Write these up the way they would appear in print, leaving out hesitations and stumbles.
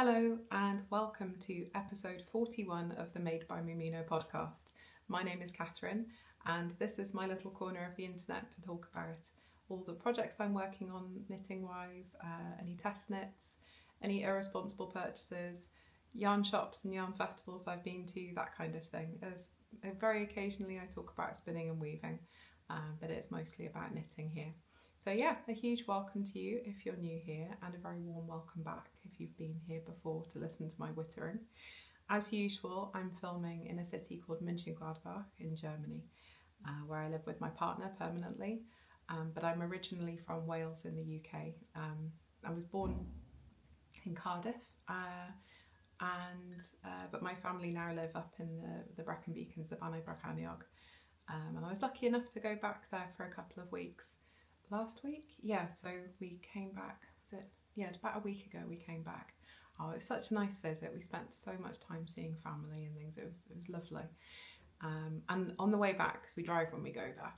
Hello and welcome to episode 41 of the Made by Mumino podcast. My name is Catherine and this is my little corner of the internet to talk about all the projects I'm working on knitting wise, any test knits, any irresponsible purchases, yarn shops and yarn festivals I've been to, that kind of thing. As very occasionally I talk about spinning and weaving, but it's mostly about knitting here. So yeah, a huge welcome to you if you're new here, and a very warm welcome back if you've been here before to listen to my wittering. As usual, I'm filming in a city called Mönchengladbach in Germany, where I live with my partner permanently, but I'm originally from Wales in the UK. I was born in Cardiff, but my family now live up in the Brecon Beacons of Anna Bracaniog, and I was lucky enough to go back there for a couple of weeks. Last week? Yeah, so we came back, about a week ago we came back. Oh, it was such a nice visit. We spent so much time seeing family and things. It was lovely. And on the way back, because we drive when we go there,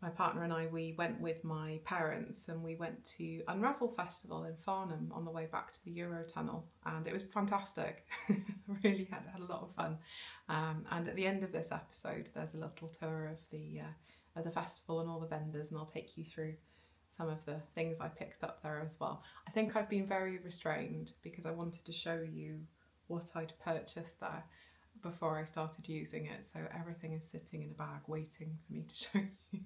my partner and I, we went with my parents and we went to Unravel Festival in Farnham on the way back to the Eurotunnel, and it was fantastic. Really had a lot of fun. And at the end of this episode, there's a little tour of the festival and all the vendors, and I'll take you through some of the things I picked up there as well. I think I've been very restrained because I wanted to show you what I'd purchased there before I started using it, so everything is sitting in a bag waiting for me to show you.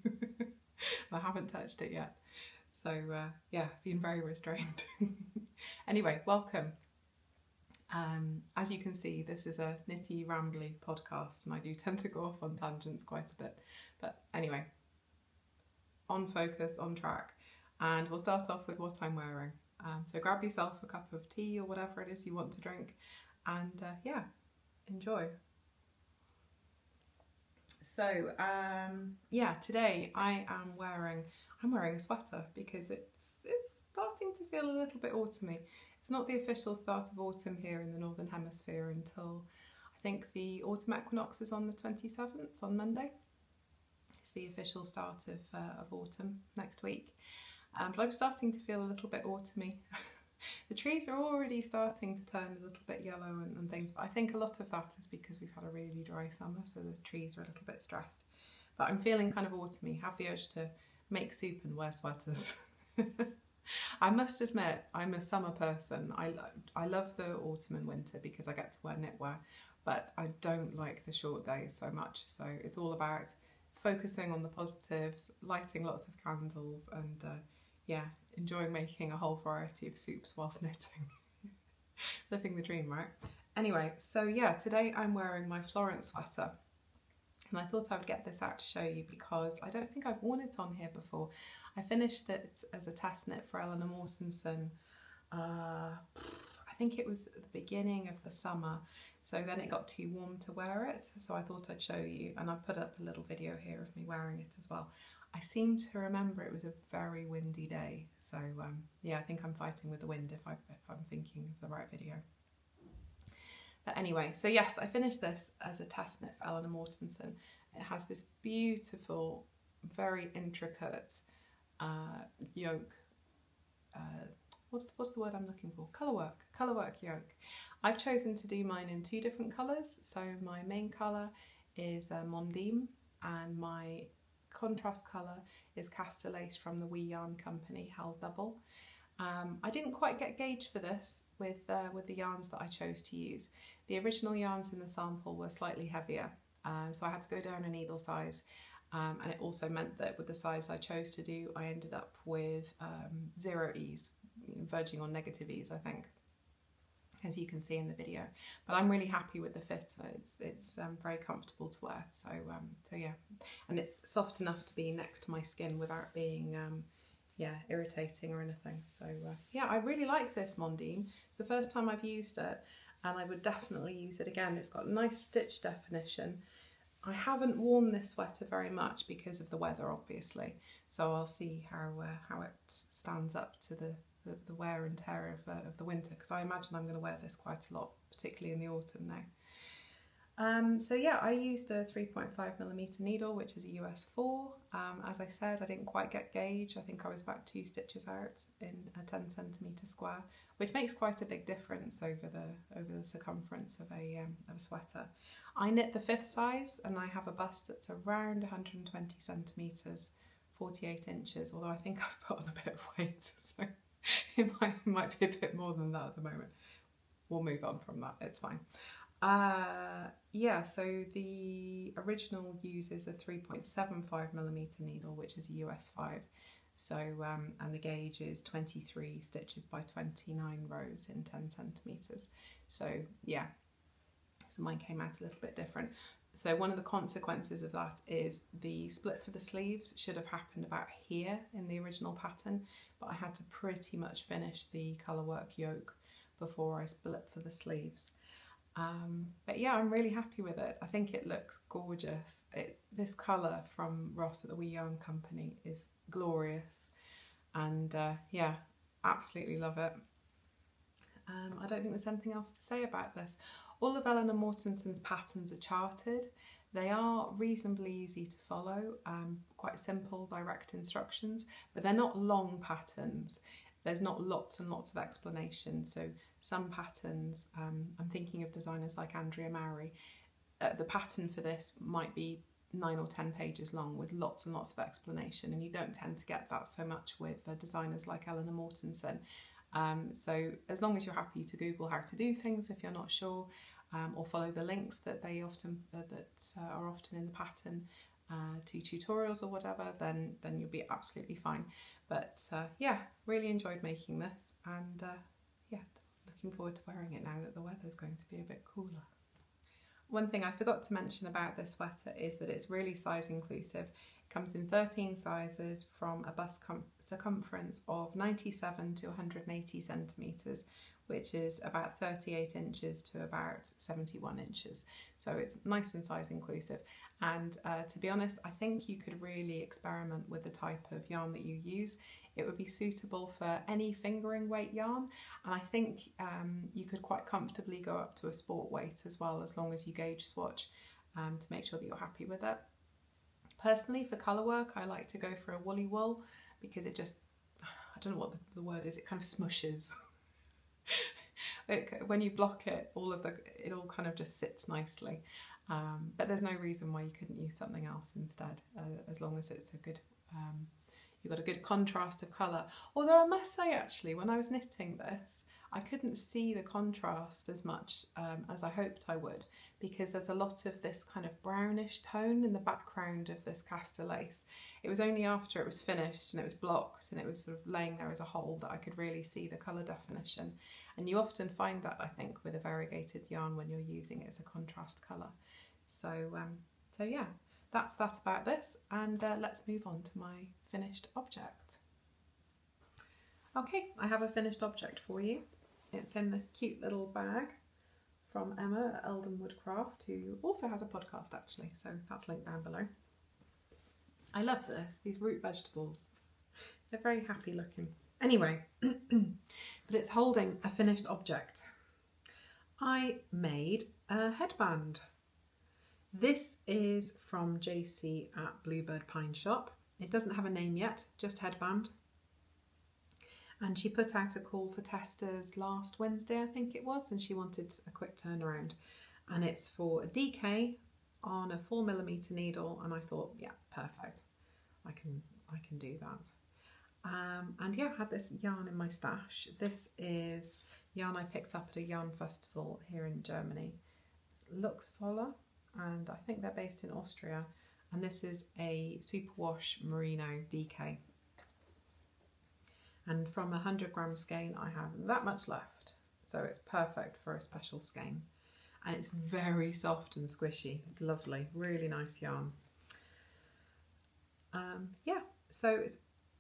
I haven't touched it yet, so yeah, been very restrained. Anyway, welcome. As you can see, this is a nitty rambly podcast and I do tend to go off on tangents quite a bit, but anyway, on focus, on track, and we'll start off with what I'm wearing. So grab yourself a cup of tea or whatever it is you want to drink, and yeah, enjoy. So yeah, today I'm wearing a sweater because it's starting to feel a little bit autumny. It's not the official start of autumn here in the Northern Hemisphere until I think the autumn equinox is on the 27th, on Monday. It's the official start of autumn next week. But I'm starting to feel a little bit autumny. The trees are already starting to turn a little bit yellow and things, but I think a lot of that is because we've had a really dry summer, so the trees are a little bit stressed. But I'm feeling kind of autumny, have the urge to make soup and wear sweaters. I must admit, I'm a summer person. I love the autumn and winter because I get to wear knitwear, but I don't like the short days so much. So it's all about focusing on the positives, lighting lots of candles, and yeah, enjoying making a whole variety of soups whilst knitting. Living the dream, right? Anyway, so yeah, today I'm wearing my Florence sweater. And I thought I would get this out to show you because I don't think I've worn it on here before. I finished it as a test knit for Eleanor Mortensen. I think it was at the beginning of the summer. So then it got too warm to wear it. So I thought I'd show you, and I've put up a little video here of me wearing it as well. I seem to remember it was a very windy day. So yeah, I think I'm fighting with the wind if I'm thinking of the right video. But anyway, so yes, I finished this as a test knit for Eleanor Mortensen. It has this beautiful, very intricate yoke. What's the word I'm looking for? Colourwork yoke. I've chosen to do mine in two different colours. So my main colour is Mondim, and my contrast colour is Castor Lace from the WE Yarn company, Held Double. I didn't quite get gauge for this with the yarns that I chose to use. The original yarns in the sample were slightly heavier, so I had to go down a needle size, and it also meant that with the size I chose to do, I ended up with 0 ease, verging on negative ease, I think, as you can see in the video. But I'm really happy with the fit. It's very comfortable to wear, so yeah, and it's soft enough to be next to my skin without being yeah, irritating or anything. So yeah, I really like this Mondim. It's the first time I've used it, and I would definitely use it again. It's got nice stitch definition. I haven't worn this sweater very much because of the weather, obviously, so I'll see how it stands up to the wear and tear of the winter, because I imagine I'm going to wear this quite a lot, particularly in the autumn now. So yeah, I used a 3.5mm needle, which is a US 4. As I said, I didn't quite get gauge. I think I was about 2 stitches out in a 10cm square, which makes quite a big difference over the circumference of a sweater. I knit the 5th size, and I have a bust that's around 120cm, 48 inches. Although I think I've put on a bit of weight, so it might be a bit more than that at the moment. We'll move on from that. It's fine. Yeah, so the original uses a 3.75mm needle, which is a US 5. So, and the gauge is 23 stitches by 29 rows in 10cm. So yeah, so mine came out a little bit different. So one of the consequences of that is the split for the sleeves should have happened about here in the original pattern, but I had to pretty much finish the colourwork yoke before I split for the sleeves. But yeah, I'm really happy with it. I think it looks gorgeous. This colour from Ross at the WE Yarn Company is glorious, and yeah, absolutely love it. I don't think there's anything else to say about this. All of Eleanor Mortenson's patterns are charted. They are reasonably easy to follow, quite simple, direct instructions, but they're not long patterns. There's not lots and lots of explanation. So some patterns, I'm thinking of designers like Andrea Mowry, the pattern for this might be 9 or 10 pages long with lots and lots of explanation, and you don't tend to get that so much with designers like Eleanor Mortenson. So as long as you're happy to Google how to do things if you're not sure, or follow the links that they often are often in the pattern to tutorials or whatever, then you'll be absolutely fine. But yeah, really enjoyed making this, and yeah, looking forward to wearing it now that the weather's going to be a bit cooler. One thing I forgot to mention about this sweater is that it's really size inclusive. It comes in 13 sizes from a bust circumference of 97 to 180 centimetres, which is about 38 inches to about 71 inches. So it's nice and size inclusive. And to be honest, I think you could really experiment with the type of yarn that you use. It would be suitable for any fingering weight yarn, and I think you could quite comfortably go up to a sport weight as well, as long as you gauge swatch to make sure that you're happy with it. Personally, for colour work, I like to go for a woolly wool because it just, I don't know what the word is, it kind of smushes. When you block it, it all kind of just sits nicely. But there's no reason why you couldn't use something else instead, as long as it's a good, you've got a good contrast of colour. Although I must say, actually, when I was knitting this, I couldn't see the contrast as much as I hoped I would, because there's a lot of this kind of brownish tone in the background of this castor lace. It was only after it was finished and it was blocked and it was sort of laying there as a whole that I could really see the colour definition. And you often find that, I think, with a variegated yarn when you're using it as a contrast colour. So yeah, that's that about this, and let's move on to my finished object. Okay, I have a finished object for you. It's in this cute little bag from Emma at Eldon Woodcraft, who also has a podcast actually, so that's linked down below. I love this, these root vegetables. They're very happy looking. Anyway, but it's holding a finished object. I made a headband. This is from JC at Bluebird Pine Shop. It doesn't have a name yet, just headband. And she put out a call for testers last Wednesday, I think it was, and she wanted a quick turnaround. And it's for a DK on a 4mm needle, and I thought, yeah, perfect. I can do that. And yeah, I had this yarn in my stash. This is yarn I picked up at a yarn festival here in Germany. It's Luxvoller, and I think they're based in Austria. And this is a superwash merino DK. And from a 100-gram skein, I have that much left. So it's perfect for a special skein. And it's very soft and squishy. It's lovely, really nice yarn. Yeah, so it's,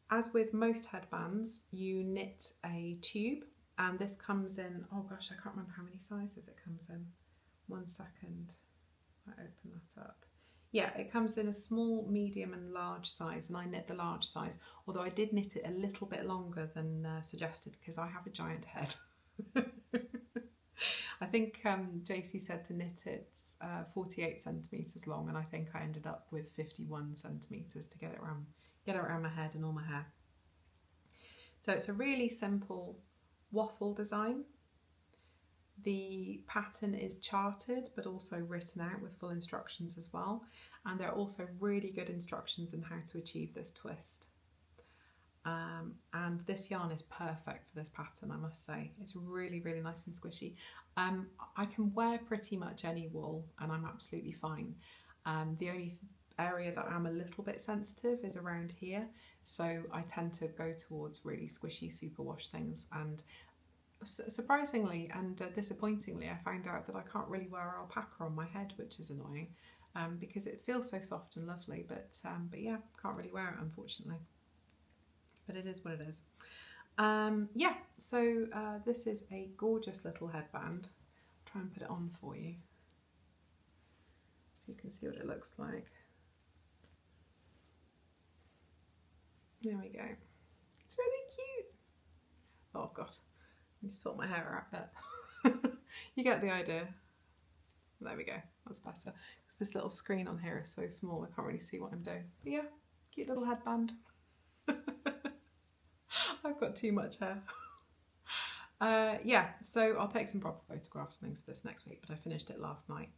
as with most headbands, you knit a tube, and this comes in, oh gosh, I can't remember how many sizes it comes in. 1 second, I open that up. Yeah, it comes in a small, medium and large size, and I knit the large size, although I did knit it a little bit longer than suggested because I have a giant head. I think JC said to knit it's 48 centimetres long, and I think I ended up with 51 centimetres to get it around my head and all my hair. So it's a really simple waffle design. The pattern is charted but also written out with full instructions as well, and there are also really good instructions on how to achieve this twist. And this yarn is perfect for this pattern, I must say. It's really, really nice and squishy. I can wear pretty much any wool and I'm absolutely fine. The only area that I'm a little bit sensitive is around here, so I tend to go towards really squishy superwash things, and surprisingly and disappointingly I found out that I can't really wear alpaca on my head, which is annoying, because it feels so soft and lovely, but yeah, can't really wear it unfortunately. But it is what it is. Yeah, so this is a gorgeous little headband. I'll try and put it on for you so you can see what it looks like. There we go. It's really cute. Oh God, I need to sort my hair out, but you get the idea. There we go, that's better. This little screen on here is so small I can't really see what I'm doing. But yeah, cute little headband. I've got too much hair. Yeah, so I'll take some proper photographs and things for this next week, but I finished it last night,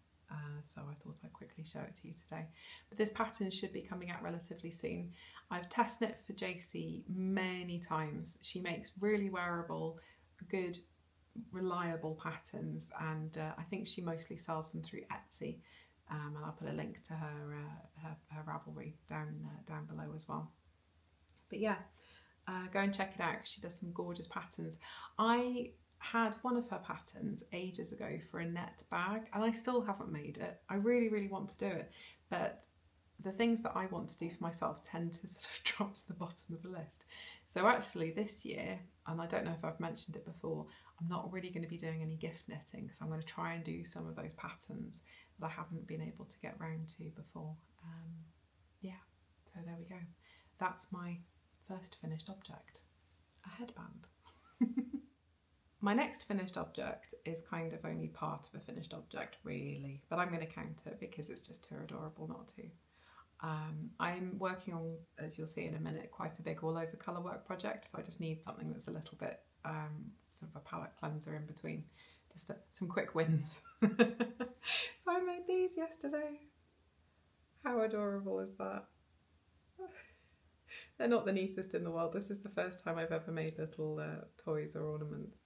so I thought I'd quickly show it to you today. But this pattern should be coming out relatively soon. I've test knit for JC many times. She makes really wearable, good, reliable patterns, and I think she mostly sells them through Etsy, and I'll put a link to her Ravelry down below as well. But yeah, go and check it out, 'cause she does some gorgeous patterns. I had one of her patterns ages ago for a net bag and I still haven't made it. I really, really want to do it, but the things that I want to do for myself tend to sort of drop to the bottom of the list. So actually this year, and I don't know if I've mentioned it before, I'm not really going to be doing any gift knitting because I'm going to try and do some of those patterns that I haven't been able to get round to before. Yeah, so there we go. That's my first finished object, a headband. My next finished object is kind of only part of a finished object really, but I'm going to count it because it's just too adorable not to. I'm working on, as you'll see in a minute, quite a big all over colour work project, so I just need something that's a little bit sort of a palette cleanser in between, just some quick wins. So I made these yesterday. How adorable is that? They're not the neatest in the world. This is the first time I've ever made little toys or ornaments.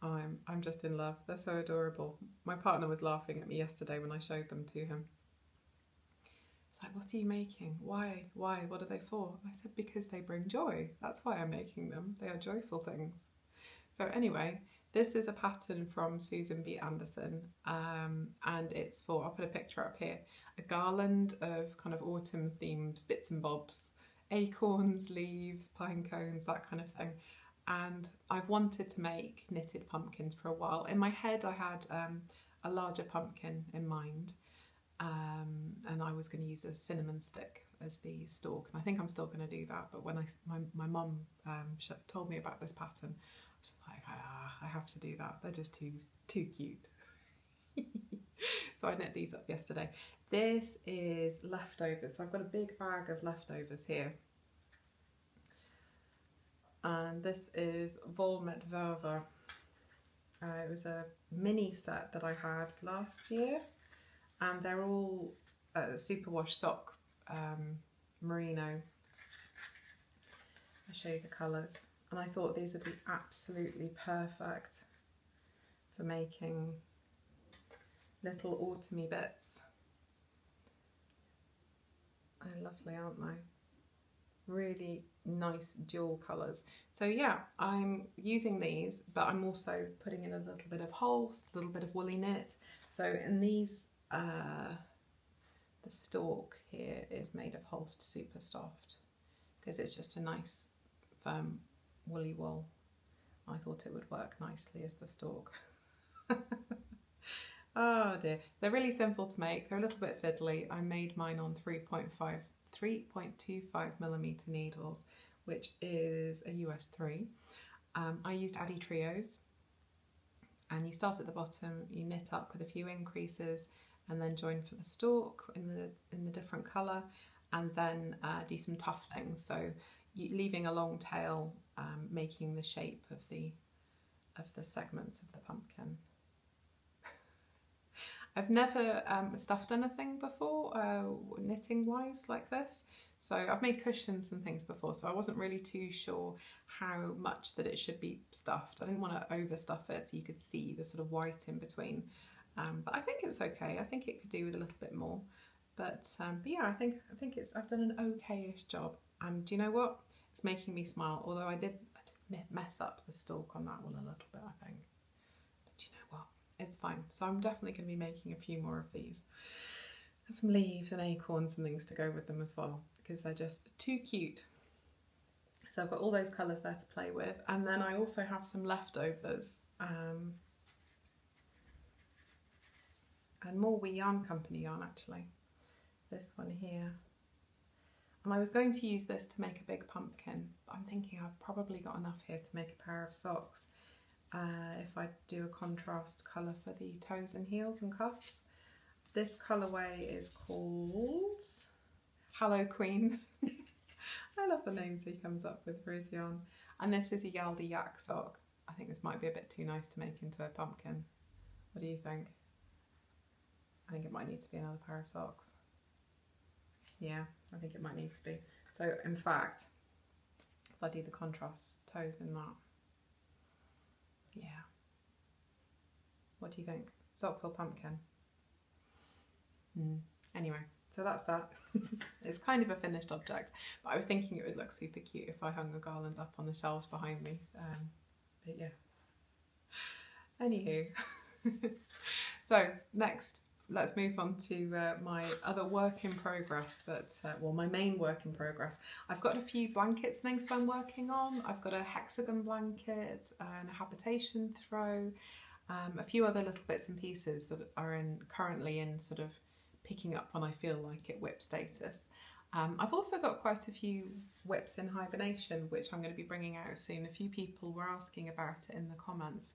I'm just in love. They're so adorable. My partner was laughing at me yesterday when I showed them to him. He's like, what are you making? Why? Why? What are they for? I said, because they bring joy. That's why I'm making them. They are joyful things. So anyway, this is a pattern from Susan B. Anderson, and it's for, I'll put a picture up here, a garland of kind of autumn themed bits and bobs, acorns, leaves, pine cones, that kind of thing. And I've wanted to make knitted pumpkins for a while. In my head I had a larger pumpkin in mind, and I was going to use a cinnamon stick as the stalk, and I think I'm still going to do that, but when my mum told me about this pattern, I was like, I have to do that. They're just too cute. So I knit these up yesterday. This is leftovers. So I've got a big bag of leftovers here. And this is Vol met Verve. It was a mini set that I had last year. And they're all superwash sock merino. I'll show you the colours. And I thought these would be absolutely perfect for making little autumny bits. They're lovely, aren't they? Really nice dual colours. So yeah, I'm using these, but I'm also putting in a little bit of holst, a little bit of woolly knit. So in these, the stalk here is made of holst super soft because it's just a nice firm woolly wool. I thought it would work nicely as the stalk. Oh dear, they're really simple to make. They're a little bit fiddly. I made mine on 3.25mm needles, which is a US 3. I used Addy Trios, and you start at the bottom, you knit up with a few increases, and then join for the stalk in the different colour, and then do some tufting. So leaving a long tail, making the shape of the segments of the pumpkin. I've never stuffed anything before, knitting wise, like this. So I've made cushions and things before, so I wasn't really too sure how much that it should be stuffed. I didn't want to overstuff it so you could see the sort of white in between. But I think it's okay. I think it could do with a little bit more. But yeah, I think I've done an okay-ish job. And do you know what? It's making me smile. Although I did mess up the stalk on that one a little bit, I think. But you know what? It's fine. So I'm definitely going to be making a few more of these. And some leaves and acorns and things to go with them as well, because they're just too cute. So I've got all those colours there to play with. And then I also have some leftovers. And more We Yarn Company yarn, actually. This one here. And I was going to use this to make a big pumpkin, but I'm thinking I've probably got enough here to make a pair of socks if I do a contrast colour for the toes and heels and cuffs. This colourway is called Hello Queen. I love the names he comes up with for his yarn. And this is a Yaldi Yak sock. I think this might be a bit too nice to make into a pumpkin. What do you think? I think it might need to be another pair of socks. Yeah, I think it might need to be. So in fact, if I do the contrast toes in that, yeah. What do you think? Socks or pumpkin? Anyway, so that's that. It's kind of a finished object, but I was thinking it would look super cute if I hung a garland up on the shelves behind me. But yeah. Anywho, so next, let's move on to my other work in progress well, my main work in progress. I've got a few blankets things that I'm working on. I've got a hexagon blanket and a habitation throw, a few other little bits and pieces that are currently in sort of picking up when I feel like it WIP status. I've also got quite a few WIPs in hibernation, which I'm going to be bringing out soon. A few people were asking about it in the comments.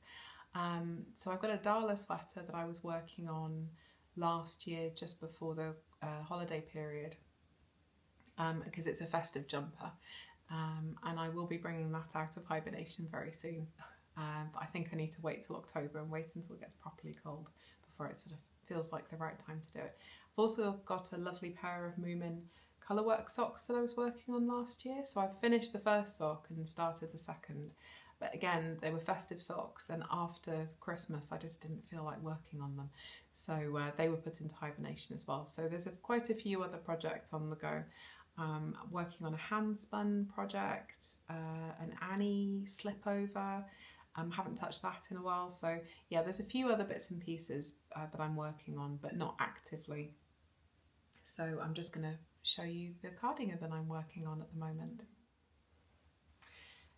So I've got a Dala sweater that I was working on last year just before the holiday period, because it's a festive jumper, and I will be bringing that out of hibernation very soon, but I think I need to wait till October and wait until it gets properly cold before it sort of feels like the right time to do it. I've also got a lovely pair of Moomin colourwork socks that I was working on last year, so I've finished the first sock and started the second. But again, they were festive socks, and after Christmas I just didn't feel like working on them. So they were put into hibernation as well. So there's quite a few other projects on the go. Working on a hand spun project, an Annie slipover. Haven't touched that in a while. So yeah, there's a few other bits and pieces that I'm working on, but not actively. So I'm just going to show you the cardigan that I'm working on at the moment.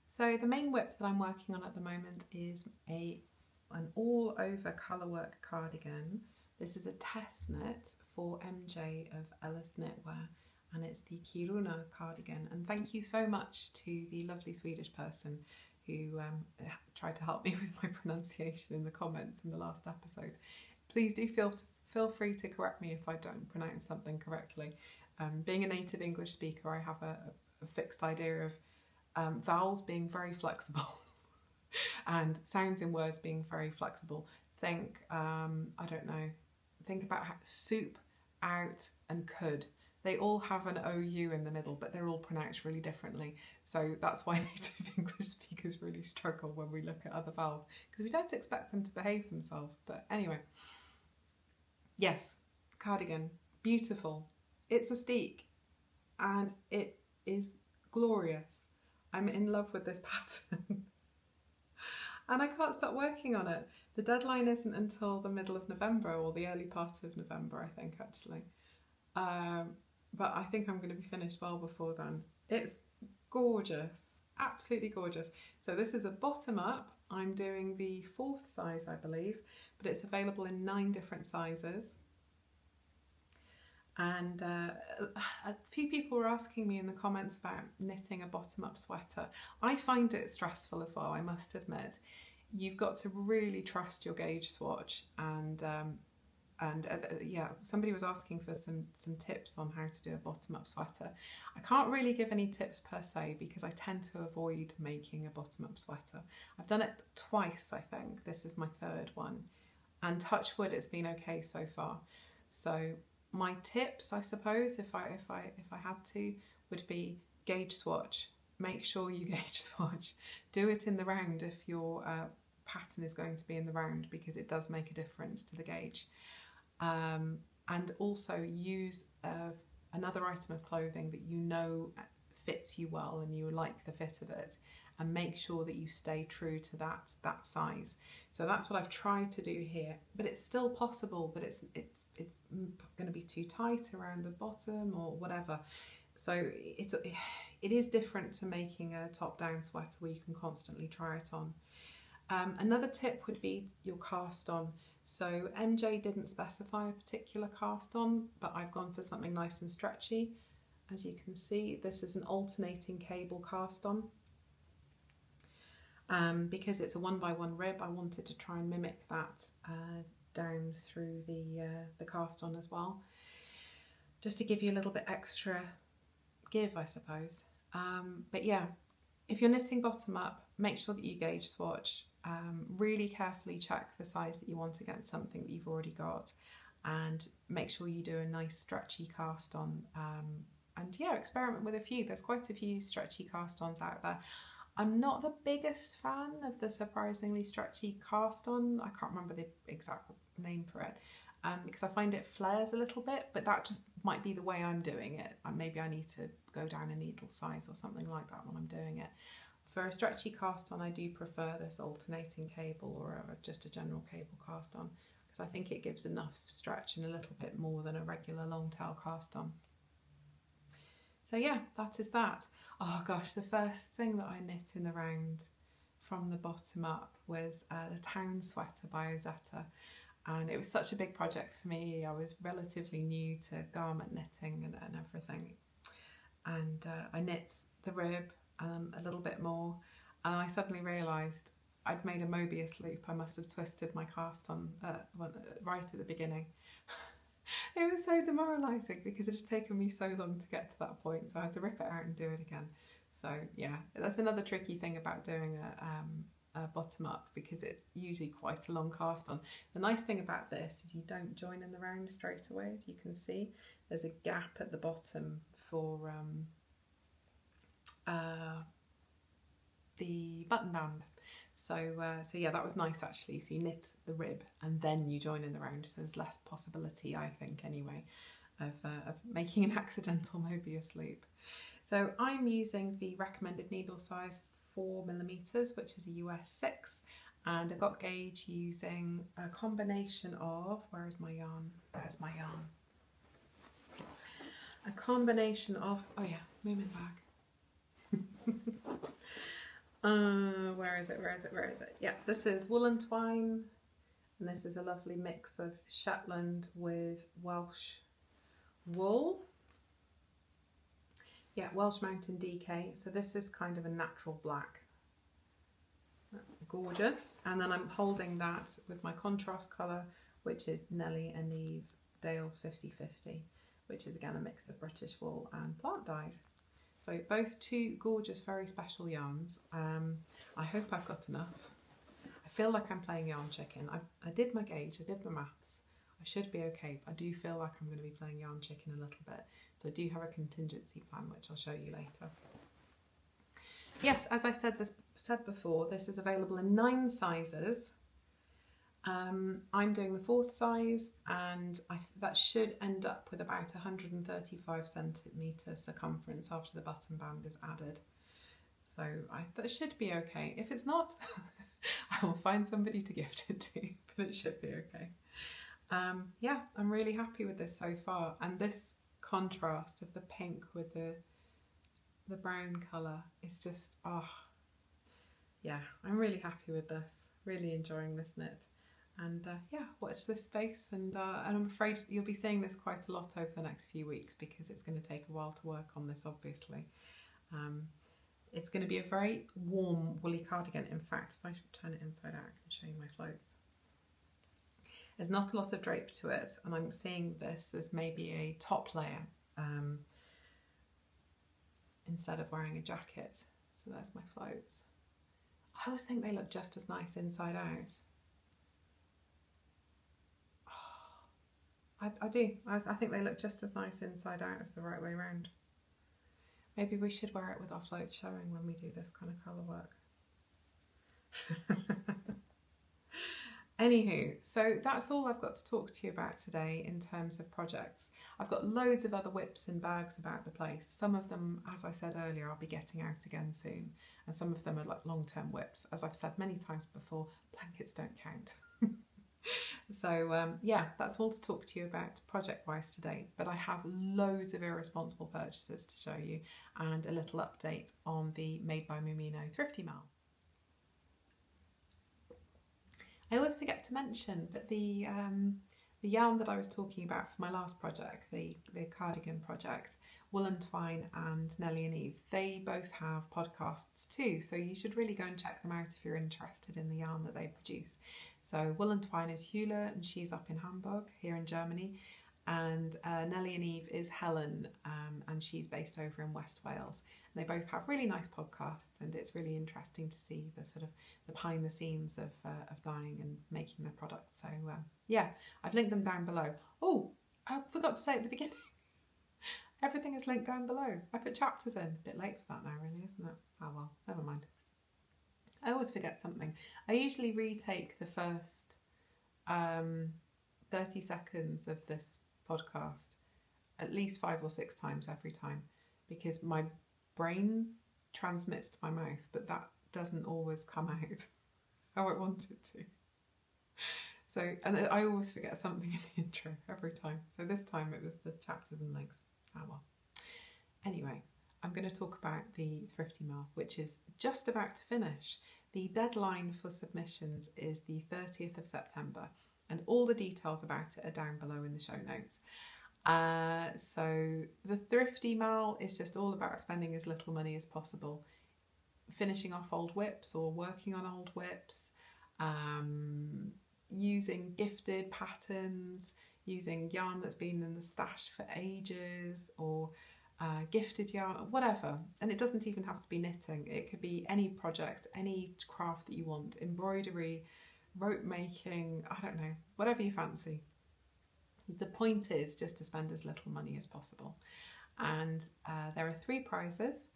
So the main WIP that I'm working on at the moment is an all-over colourwork cardigan. This is a test knit for MJ of Ellis Knitwear, and it's the Kiruna Cardigan. And thank you so much to the lovely Swedish person who tried to help me with my pronunciation in the comments in the last episode. Please do feel free to correct me if I don't pronounce something correctly. Being a native English speaker, I have a fixed idea of vowels being very flexible and sounds in words being very flexible. Think, I don't know, think about soup, out and could. They all have an OU in the middle, but they're all pronounced really differently. So that's why native English speakers really struggle when we look at other vowels, because we don't expect them to behave themselves. But anyway, yes, cardigan, beautiful. It's a steek and it is glorious. I'm in love with this pattern and I can't stop working on it. The deadline isn't until the middle of November, or the early part of November, I think, actually. But I think I'm going to be finished well before then. It's gorgeous, absolutely gorgeous. So this is a bottom up. I'm doing the 4th size, I believe, but it's available in 9 different sizes. And a few people were asking me in the comments about knitting a bottom-up sweater. I find it stressful as well, I must admit. you've got to really trust your gauge swatch. And yeah, somebody was asking for some tips on how to do a bottom-up sweater. I can't really give any tips per se because I tend to avoid making a bottom-up sweater. I've done it twice, I think. This is my third one, and touch wood, it's been okay so far. So my tips, I suppose, if I had to, would be gauge swatch. Make sure you gauge swatch. Do it in the round if your pattern is going to be in the round, because it does make a difference to the gauge. And also use another item of clothing that you know fits you well and you like the fit of it, and make sure that you stay true to that size. So that's what I've tried to do here, but it's still possible that it's going to be too tight around the bottom or whatever. So it is different to making a top-down sweater where you can constantly try it on. Another tip would be your cast on. So MJ didn't specify a particular cast on, but I've gone for something nice and stretchy. As you can see, this is an alternating cable cast on. Because it's a 1x1 rib, I wanted to try and mimic that down through the cast on as well, just to give you a little bit extra give, I suppose. But yeah, if you're knitting bottom up, make sure that you gauge swatch. Really carefully check the size that you want against something that you've already got, and make sure you do a nice stretchy cast on. And yeah, experiment with a few. There's quite a few stretchy cast ons out there. I'm not the biggest fan of the surprisingly stretchy cast on. I can't remember the exact name for it, because I find it flares a little bit, but that just might be the way I'm doing it. Maybe I need to go down a needle size or something like that when I'm doing it. For a stretchy cast on, I do prefer this alternating cable or just a general cable cast on, because I think it gives enough stretch and a little bit more than a regular long tail cast on. So yeah, that is that. Oh gosh, the first thing that I knit in the round from the bottom up was the Town Sweater by Ozetta. And it was such a big project for me. I was relatively new to garment knitting and everything. And I knit the rib a little bit more, and I suddenly realised I'd made a Mobius loop. I must have twisted my cast on right at the beginning. It was so demoralising because it had taken me so long to get to that point, so I had to rip it out and do it again. So yeah, that's another tricky thing about doing a bottom up, because it's usually quite a long cast on. The nice thing about this is you don't join in the round straight away. As you can see, there's a gap at the bottom for the button band. So yeah, that was nice actually. So you knit the rib and then you join in the round, so there's less possibility, I think anyway, of making an accidental Mobius loop. So I'm using the recommended needle size 4mm, which is a US 6, and I got gauge using a combination of, where's my yarn? A combination of, oh yeah, movement bag. Where is it? Yeah, this is woolen twine, and this is a lovely mix of Shetland with Welsh wool. Yeah, Welsh Mountain DK. So this is kind of a natural black. That's gorgeous. And then I'm holding that with my contrast colour, which is Nellie and Eve Dale's 50/50, which is again a mix of British wool and plant dyed. So both two gorgeous, very special yarns. I hope I've got enough. I feel like I'm playing yarn chicken. I did my gauge, I did my maths. I should be okay, but I do feel like I'm going to be playing yarn chicken a little bit. So I do have a contingency plan, which I'll show you later. Yes, as I said before, this is available in 9 sizes. I'm doing the 4th size, and that should end up with about 135 centimetre circumference after the button band is added. So that should be okay. If it's not, I will find somebody to gift it to, but it should be okay. Yeah, I'm really happy with this so far, and this contrast of the pink with the brown colour is just, oh yeah, I'm really happy with this, really enjoying this knit. And yeah, watch this space, and I'm afraid you'll be seeing this quite a lot over the next few weeks, because it's going to take a while to work on this, obviously. It's going to be a very warm woolly cardigan. In fact, if I turn it inside out, I can show you my floats. There's not a lot of drape to it, and I'm seeing this as maybe a top layer instead of wearing a jacket. So there's my floats. I always think they look just as nice inside out. I do. I think they look just as nice inside out as the right way around. Maybe we should wear it with our floats showing when we do this kind of colour work. Anywho, so that's all I've got to talk to you about today in terms of projects. I've got loads of other WIPs and bags about the place. Some of them, as I said earlier, I'll be getting out again soon. And some of them are like long-term WIPs. As I've said many times before, blankets don't count. So yeah, that's all to talk to you about project-wise today. But I have loads of irresponsible purchases to show you and a little update on the Made by Mumino Thrifty Mail. I always forget to mention that the yarn that I was talking about for my last project, the cardigan project, Wool and Twine and Nellie and Eve, they both have podcasts too, so you should really go and check them out if you're interested in the yarn that they produce. So Wool and Twine is Hula, and she's up in Hamburg here in Germany, and Nellie and Eve is Helen, and she's based over in West Wales. And they both have really nice podcasts, and it's really interesting to see the sort of the behind the scenes of dyeing and making their products. So yeah, I've linked them down below. Oh, I forgot to say at the beginning, everything is linked down below. I put chapters in. A bit late for that now, really, isn't it? Oh well, never mind. I always forget something. I usually retake the first 30 seconds of this podcast at least 5 or 6 times every time, because my brain transmits to my mouth, but that doesn't always come out how I want it to. So, and I always forget something in the intro every time. So this time it was the chapters and links. Ah well. Anyway, I'm going to talk about the Thrifty Mail, which is just about to finish. The deadline for submissions is the 30th of September, and all the details about it are down below in the show notes. So the Thrifty Mail is just all about spending as little money as possible, finishing off old WIPs or working on old WIPs, using gifted patterns, using yarn that's been in the stash for ages, or gifted yarn, or whatever. And it doesn't even have to be knitting. It could be any project, any craft that you want, embroidery, rope making, I don't know, whatever you fancy. The point is just to spend as little money as possible. And there are 3 prizes,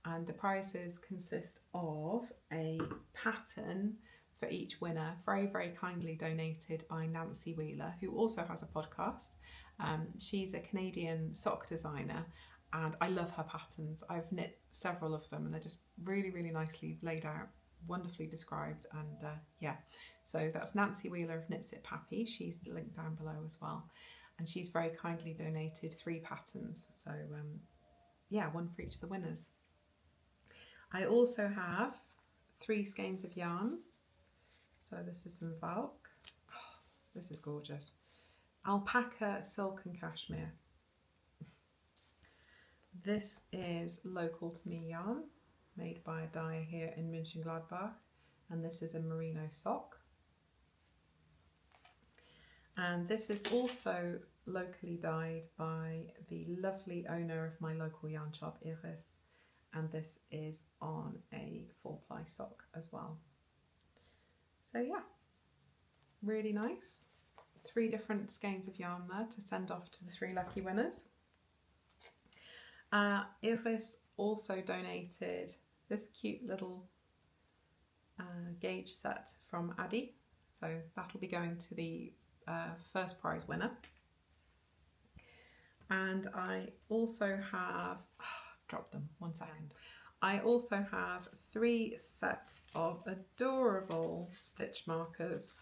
and the prizes consist of a pattern for each winner, very, very kindly donated by Nancy Wheeler, who also has a podcast. She's a Canadian sock designer, and I love her patterns. I've knit several of them, and they're just really, really nicely laid out, wonderfully described, and yeah. So that's Nancy Wheeler of Knits It Pappy. She's linked down below as well, and she's very kindly donated 3 patterns. So yeah, 1 for each of the winners. I also have 3 skeins of yarn. So this is some Valk. Oh, this is gorgeous. Alpaca, silk and cashmere. This is local to me yarn, made by a dyer here in Mönchengladbach, and this is a merino sock. And this is also locally dyed by the lovely owner of my local yarn shop, Iris, and this is on a 4-ply sock as well. So yeah, really nice. 3 different skeins of yarn there to send off to the 3 lucky winners. Iris also donated this cute little gauge set from Addy, so that'll be going to the first prize winner. And I also have, drop them, 1 second. I also have 3 sets of adorable stitch markers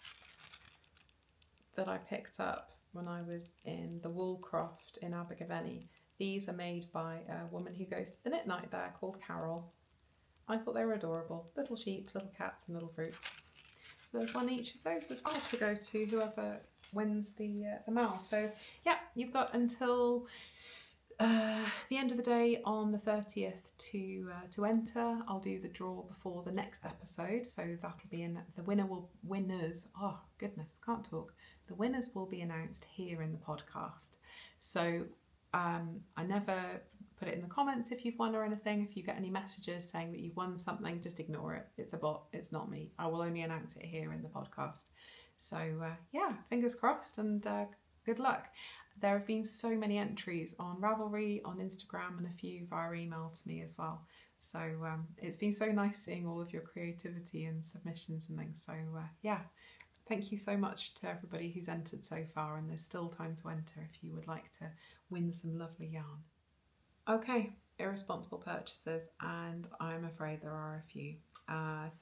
that I picked up when I was in the Woolcroft in Abergavenny. These are made by a woman who goes to the knit night there called Carol. I thought they were adorable. Little sheep, little cats and little fruits. So there's 1 each of those as well to go to whoever wins the mail. So yeah, you've got until the end of the day on the 30th to enter. I'll do the draw before the next episode, so that'll be in the winners. Oh goodness, can't talk. The winners will be announced here in the podcast. So I never put it in the comments if you've won or anything. If you get any messages saying that you've won something, just ignore it. It's a bot. It's not me. I will only announce it here in the podcast. So yeah, fingers crossed and good luck. There have been so many entries on Ravelry, on Instagram, and a few via email to me as well. So it's been so nice seeing all of your creativity and submissions and things. So yeah, thank you so much to everybody who's entered so far, and there's still time to enter if you would like to win some lovely yarn. Okay, irresponsible purchases, and I'm afraid there are a few.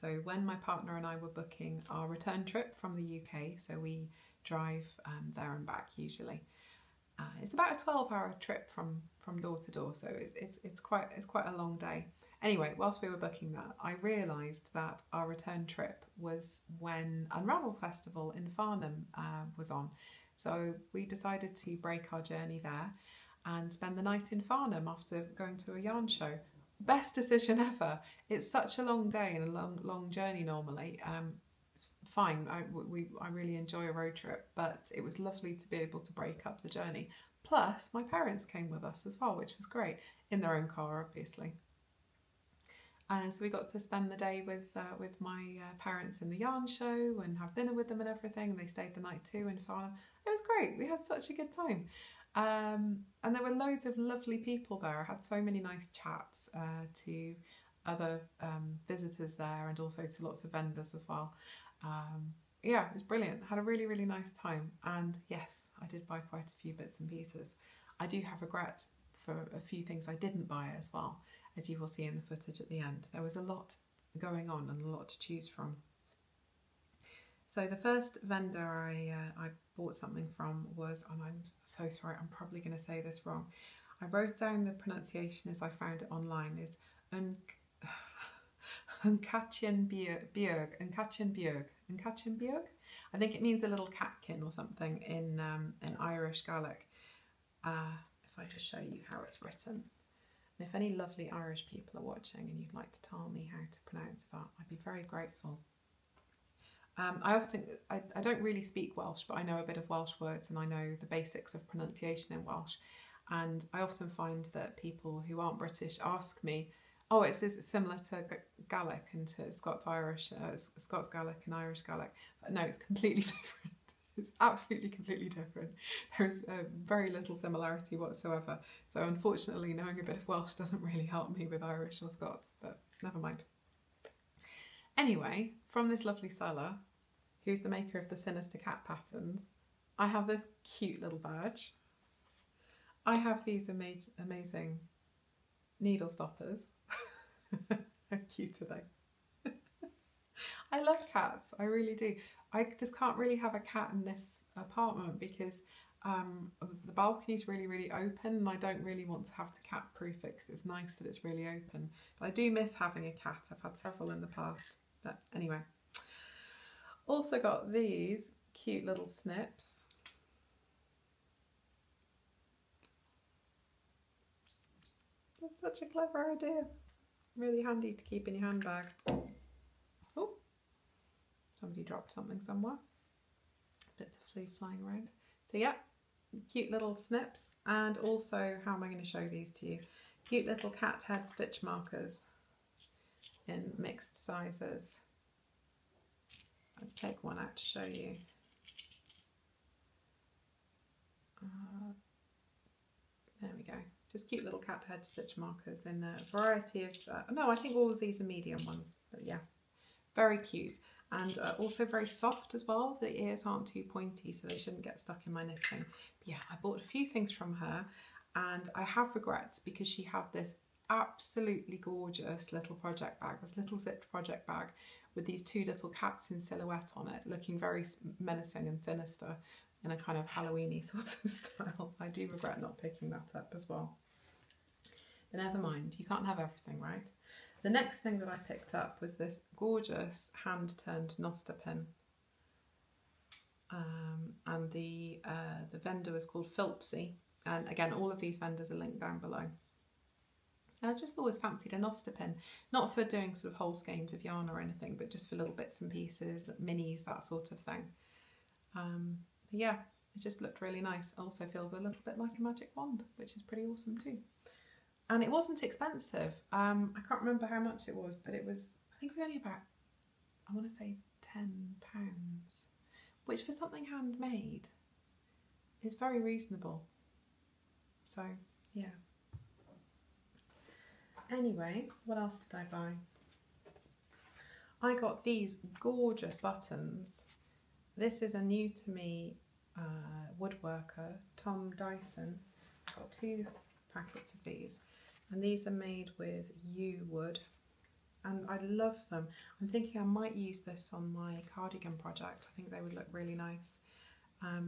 So when my partner and I were booking our return trip from the UK, so we drive there and back usually. It's about a 12-hour trip from door to door, so it's quite a long day. Anyway, whilst we were booking that, I realised that our return trip was when Unravel Festival in Farnham was on. So we decided to break our journey there and spend the night in Farnham after going to a yarn show. Best decision ever. It's such a long day and a long journey normally. It's fine, I really enjoy a road trip, but it was lovely to be able to break up the journey. Plus, my parents came with us as well, which was great, in their own car, obviously. So we got to spend the day with my parents in the yarn show and have dinner with them and everything, and they stayed the night too in Farnham. It was great, we had such a good time. And there were loads of lovely people there. I had so many nice chats to other visitors there, and also to lots of vendors as well. Yeah, it was brilliant. Had a really, really nice time. And yes, I did buy quite a few bits and pieces. I do have regret for a few things I didn't buy as well, as you will see in the footage at the end. There was a lot going on and a lot to choose from. So the first vendor I bought something from was, and I'm so sorry, I'm probably going to say this wrong. I wrote down the pronunciation as I found it online, is Unkatchenbjerg. I think it means a little catkin or something in Irish Gaelic. If I just show you how it's written. And if any lovely Irish people are watching and you'd like to tell me how to pronounce that, I'd be very grateful. I don't really speak Welsh, but I know a bit of Welsh words and I know the basics of pronunciation in Welsh. And I often find that people who aren't British ask me, oh, it's similar to Gaelic and to Scots Gaelic and Irish Gaelic. But no, it's completely different. It's absolutely completely different. There's very little similarity whatsoever. So unfortunately, knowing a bit of Welsh doesn't really help me with Irish or Scots, but never mind. Anyway, from this lovely seller, who's the maker of the Sinister Cat patterns, I have this cute little badge. I have these amazing needle stoppers. How cute are they? I love cats, I really do. I just can't really have a cat in this apartment because the balcony's really, really open and I don't really want to have to cat proof it because it's nice that it's really open. But I do miss having a cat. I've had several in the past. But anyway. Also got these cute little snips. That's such a clever idea. Really handy to keep in your handbag. Oh, somebody dropped something somewhere. Bits of flea flying around. So yeah, cute little snips. And also, how am I going to show these to you? Cute little cat head stitch markers in mixed sizes. I'll take one out to show you. There we go. Just cute little cat head stitch markers in a variety of, no, I think all of these are medium ones, but yeah, very cute. And also very soft as well. The ears aren't too pointy, so they shouldn't get stuck in my knitting. But yeah, I bought a few things from her and I have regrets because she had this absolutely gorgeous little project bag, this little zipped project bag with these two little cats in silhouette on it, looking very menacing and sinister in a kind of Halloween-y sort of style. I do regret not picking that up as well. But never mind, you can't have everything, right? The next thing that I picked up was this gorgeous hand-turned Noster pin. And the vendor was called Philpsy. And again, all of these vendors are linked down below. I just always fancied a Noster pin, not for doing sort of whole skeins of yarn or anything, but just for little bits and pieces, like minis, that sort of thing. But yeah, it just looked really nice. Also feels a little bit like a magic wand, which is pretty awesome too. And it wasn't expensive. I can't remember how much it was, but it was, I think it was only about, I want to say £10, which for something handmade is very reasonable. So yeah. Anyway, what else did I buy? I got these gorgeous buttons. This is a new to me woodworker, Tom Dyson. I got 2 packets of these, and these are made with yew wood, and I love them. I'm thinking I might use this on my cardigan project. I think they would look really nice.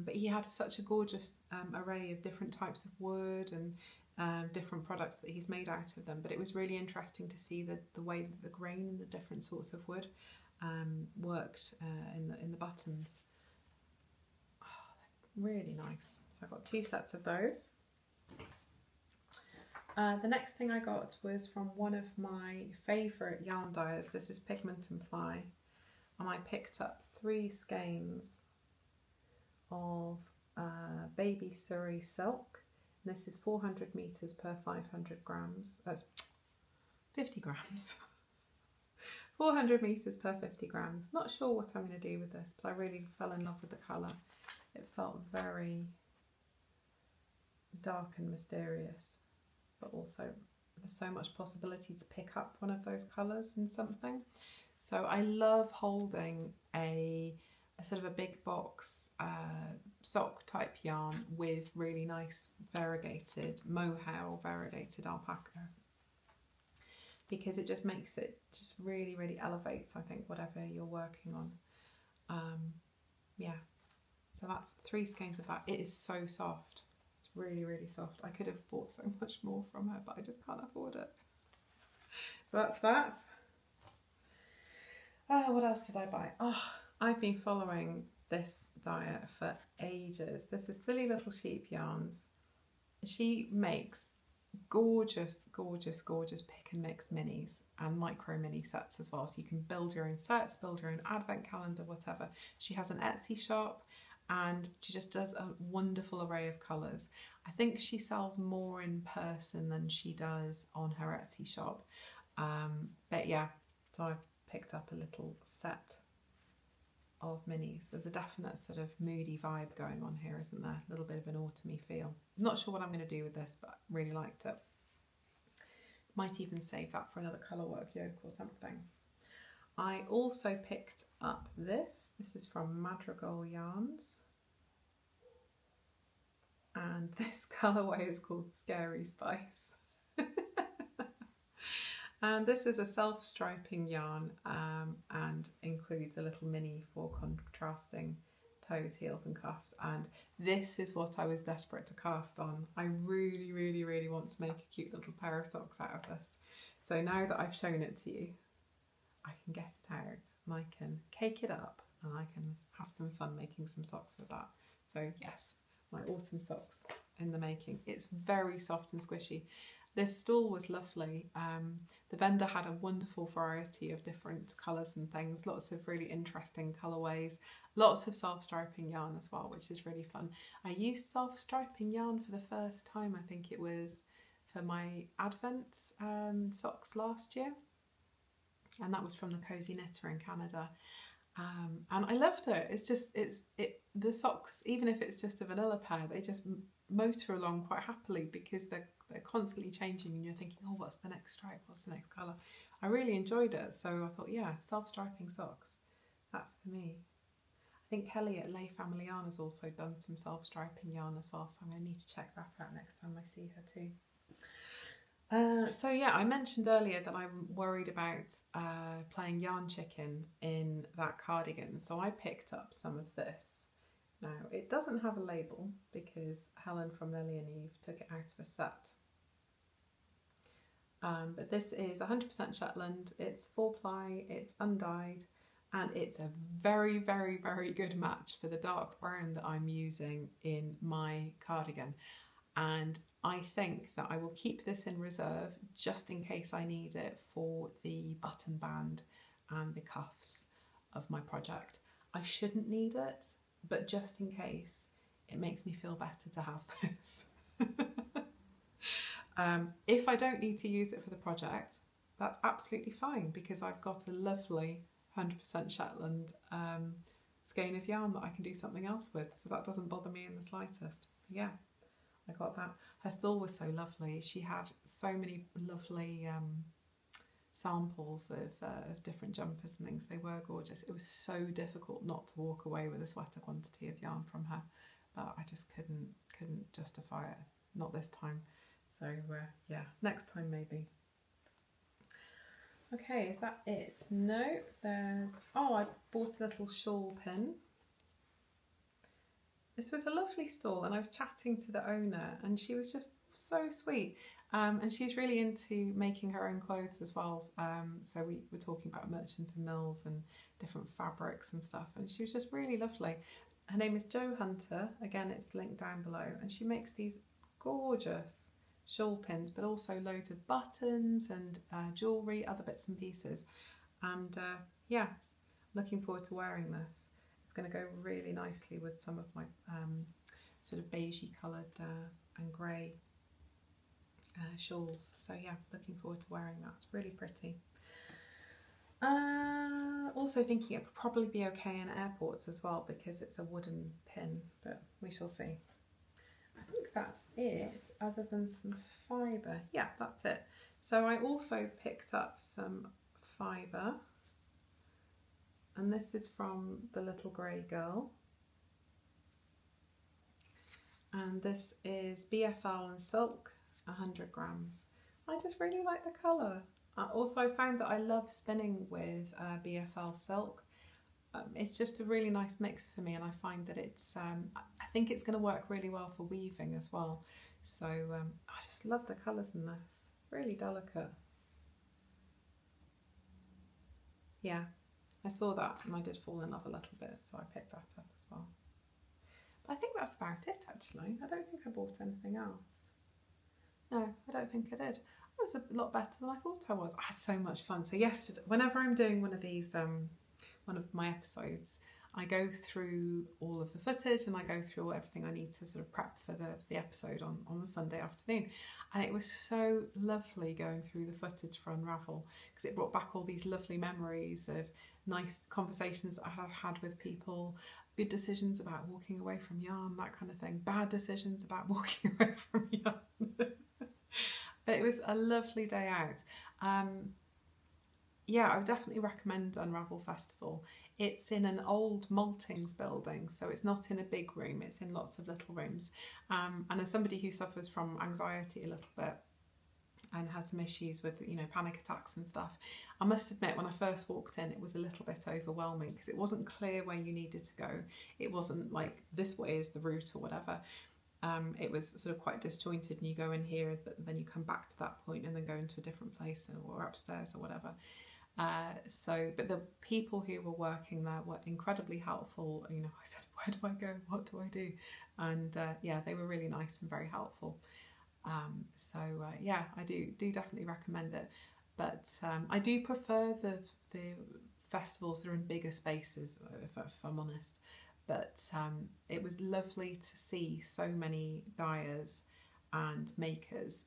But he had such a gorgeous array of different types of wood and different products that he's made out of them, but it was really interesting to see the way that the grain and the different sorts of wood worked in the buttons. Oh, really nice. So I got 2 sets of those. The next thing I got was from one of my favourite yarn dyers. This is Pigment and Ply, and I picked up 3 skeins of baby Surrey silk. This is 400 meters per 500 grams. That's 50 grams. 400 meters per 50 grams. Not sure what I'm going to do with this, but I really fell in love with the colour. It felt very dark and mysterious, but also there's so much possibility to pick up one of those colours in something. So I love holding a sort of a big box sock type yarn with really nice variegated mohair, variegated alpaca, because it just makes it just really, really elevates, I think, whatever you're working on. Yeah, so that's 3 skeins of that. It is so soft. It's really, really soft. I could have bought so much more from her, but I just can't afford it. So that's that. What else did I buy? Oh, I've been following this dyer for ages. This is Silly Little Sheep Yarns. She makes gorgeous, gorgeous, gorgeous pick and mix minis and micro mini sets as well. So you can build your own sets, build your own advent calendar, whatever. She has an Etsy shop and she just does a wonderful array of colours. I think she sells more in person than she does on her Etsy shop. But yeah, so I picked up a little set of minis. There's a definite sort of moody vibe going on here, isn't there? A little bit of an autumny feel. Not sure what I'm going to do with this, but really liked it. Might even save that for another colour work yoke or something. I also picked up this. This is from Madrigal Yarns. And this colourway is called Scary Spice. And this is a self-striping yarn and includes a little mini for contrasting toes, heels and cuffs. And this is what I was desperate to cast on. I really, really, really want to make a cute little pair of socks out of this. So now that I've shown it to you, I can get it out and I can cake it up and I can have some fun making some socks with that. So yes, my autumn socks in the making. It's very soft and squishy. This stall was lovely. The vendor had a wonderful variety of different colours and things, lots of really interesting colourways, lots of self-striping yarn as well, which is really fun. I used self-striping yarn for the first time, I think it was for my Advent socks last year, and that was from the Cozy Knitter in Canada. And I loved it. The socks, even if it's just a vanilla pair, they just motor along quite happily because they're constantly changing and you're thinking, oh, what's the next stripe? What's the next colour? I really enjoyed it. So I thought, yeah, self-striping socks, that's for me. I think Kelly at Lay Family Yarn has also done some self-striping yarn as well. So I'm going to need to check that out next time I see her too. So yeah, I mentioned earlier that I'm worried about playing yarn chicken in that cardigan, so I picked up some of this. Now, it doesn't have a label because Helen from Lily and Eve took it out of a set. But this is 100% Shetland, it's 4-ply, it's undyed, and it's a very, very, very good match for the dark brown that I'm using in my cardigan. and I think that I will keep this in reserve just in case I need it for the button band and the cuffs of my project. I shouldn't need it, but just in case, it makes me feel better to have this. If I don't need to use it for the project, that's absolutely fine, because I've got a lovely 100% Shetland skein of yarn that I can do something else with, so that doesn't bother me in the slightest. Yeah, I got that. Her stall was so lovely. She had so many lovely samples of different jumpers and things. They were gorgeous. It was so difficult not to walk away with a sweater quantity of yarn from her, but I just couldn't justify it, not this time. So yeah, next time maybe. Okay, is that it? No, there's, oh, I bought a little shawl pin. This was a lovely stall, and I was chatting to the owner, and she was just so sweet. And she's really into making her own clothes as well. So we were talking about merchants and mills and different fabrics and stuff, and she was just really lovely. Her name is Jo Hunter. Again, it's linked down below, and she makes these gorgeous shawl pins, but also loads of buttons and jewellery, other bits and pieces. And yeah, looking forward to wearing this. It's going to go really nicely with some of my sort of beigey coloured and grey shawls. So yeah, looking forward to wearing that. It's really pretty. Also thinking it would probably be okay in airports as well, because it's a wooden pin, but we shall see. I think that's it, other than some fibre. Yeah, that's it. So I also picked up some fibre, and this is from the Little Grey Girl. And this is BFL and silk, 100 grams. I just really like the colour. Also, I found that I love spinning with BFL silk. It's just a really nice mix for me, and I find that it's, I think it's going to work really well for weaving as well. So I just love the colours in this, really delicate. Yeah, I saw that and I did fall in love a little bit, so I picked that up as well. But I think that's about it actually. I don't think I bought anything else. No, I don't think I did. I was a lot better than I thought I was. I had so much fun. So yesterday, whenever I'm doing one of these, one of my episodes, I go through all of the footage and I go through everything I need to sort of prep for the episode on the Sunday afternoon. And it was so lovely going through the footage for Unravel, because it brought back all these lovely memories of nice conversations that I have had with people, good decisions about walking away from yarn, that kind of thing, bad decisions about walking away from yarn. But it was a lovely day out. Yeah, I would definitely recommend Unravel Festival. It's in an old maltings building, so it's not in a big room, it's in lots of little rooms. And as somebody who suffers from anxiety a little bit and has some issues with, you know, panic attacks and stuff, I must admit when I first walked in it was a little bit overwhelming, because it wasn't clear where you needed to go. It wasn't like this way is the route or whatever. It was sort of quite disjointed, and you go in here but then you come back to that point and then go into a different place or upstairs or whatever. But the people who were working there were incredibly helpful. You know, I said, where do I go? What do I do? And yeah, they were really nice and very helpful. Yeah, I do definitely recommend it. But I do prefer the festivals that are in bigger spaces, if I'm honest. But it was lovely to see so many dyers and makers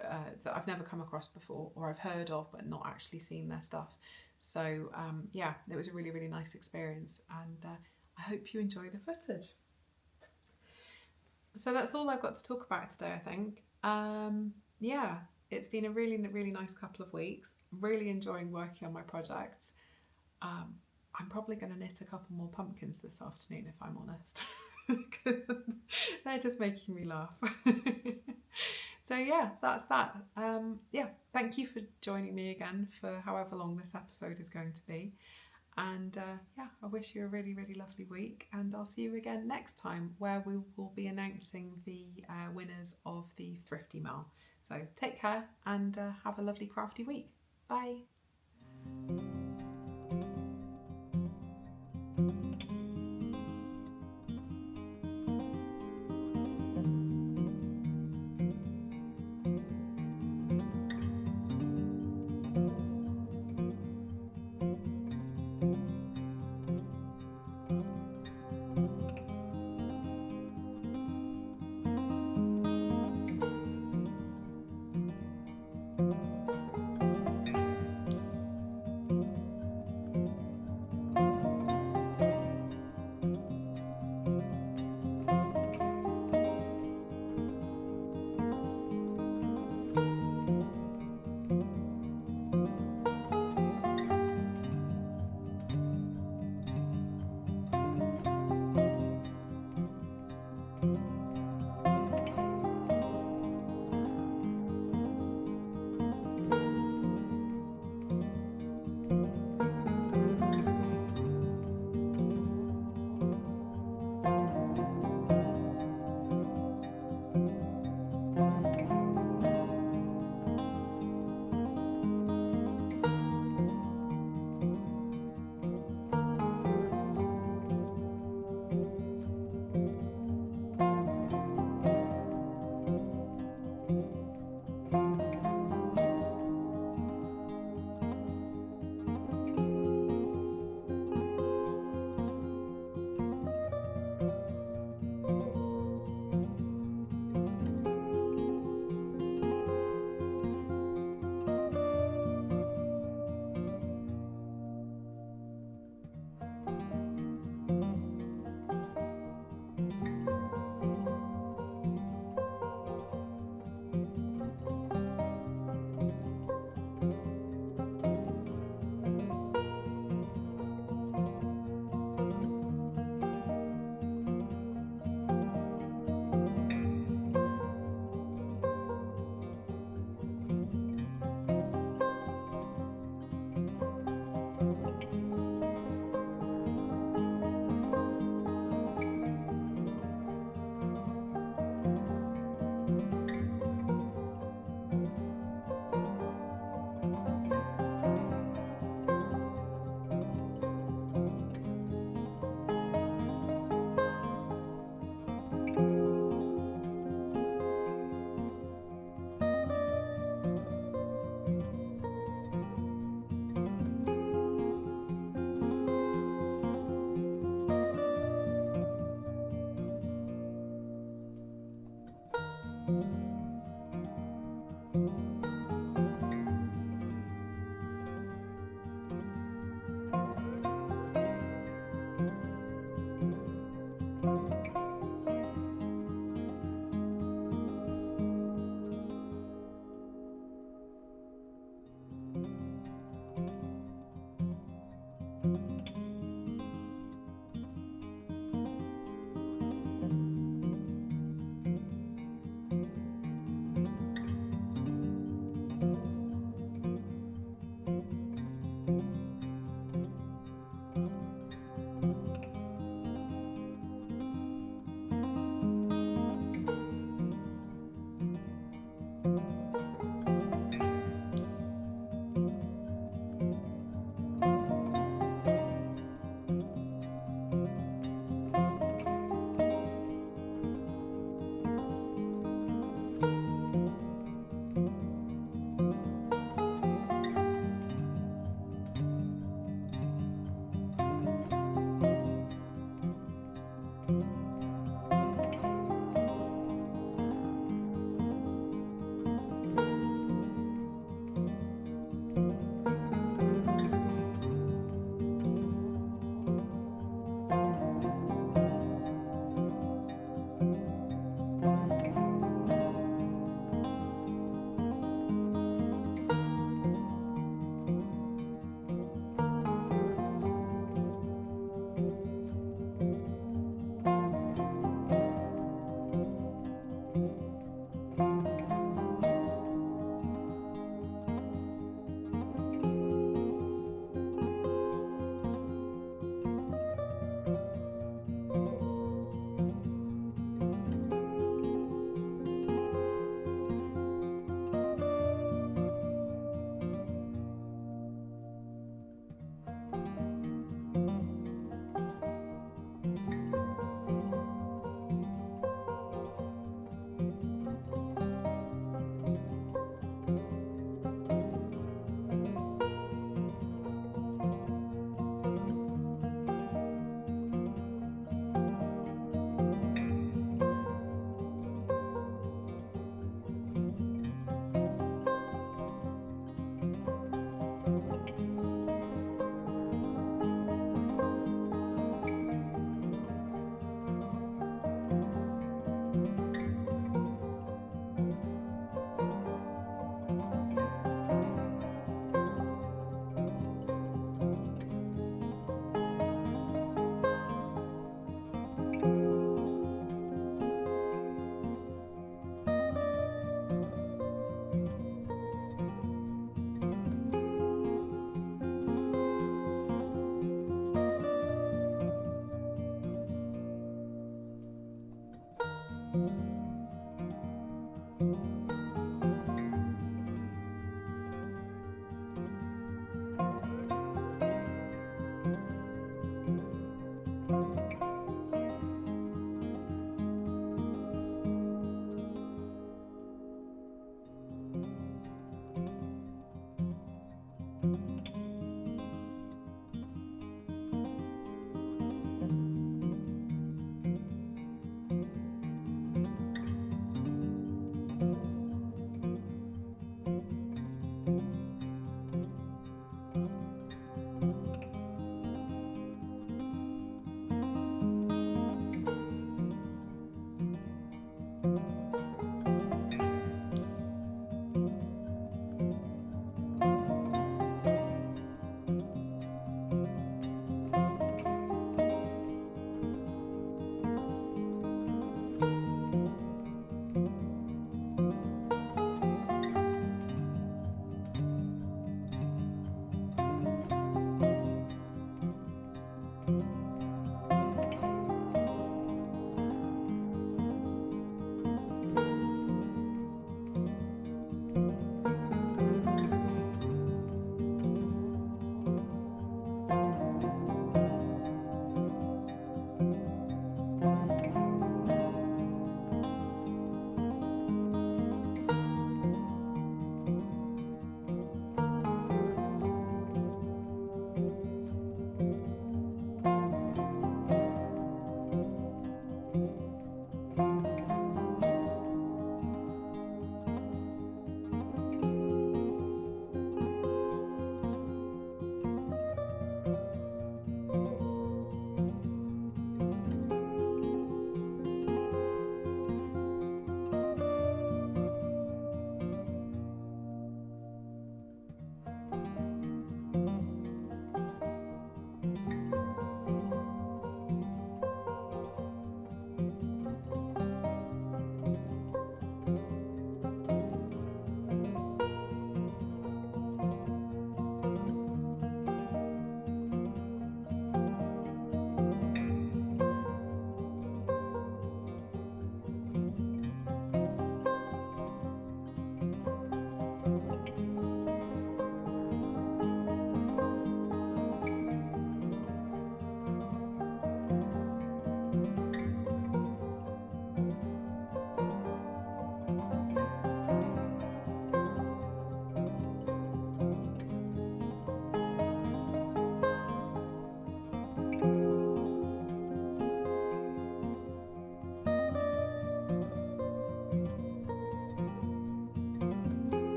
that I've never come across before, or I've heard of but not actually seen their stuff. So yeah, it was a really, really nice experience, and I hope you enjoy the footage. So that's all I've got to talk about today, I think. Yeah, it's been a really, really nice couple of weeks. Really enjoying working on my projects. I'm probably going to knit a couple more pumpkins this afternoon, if I'm honest. They're just making me laugh. So yeah, that's that. Yeah, thank you for joining me again for however long this episode is going to be. And yeah, I wish you a really, really lovely week, and I'll see you again next time, where we will be announcing the winners of the Thrifty Mail. So take care and have a lovely crafty week. Bye.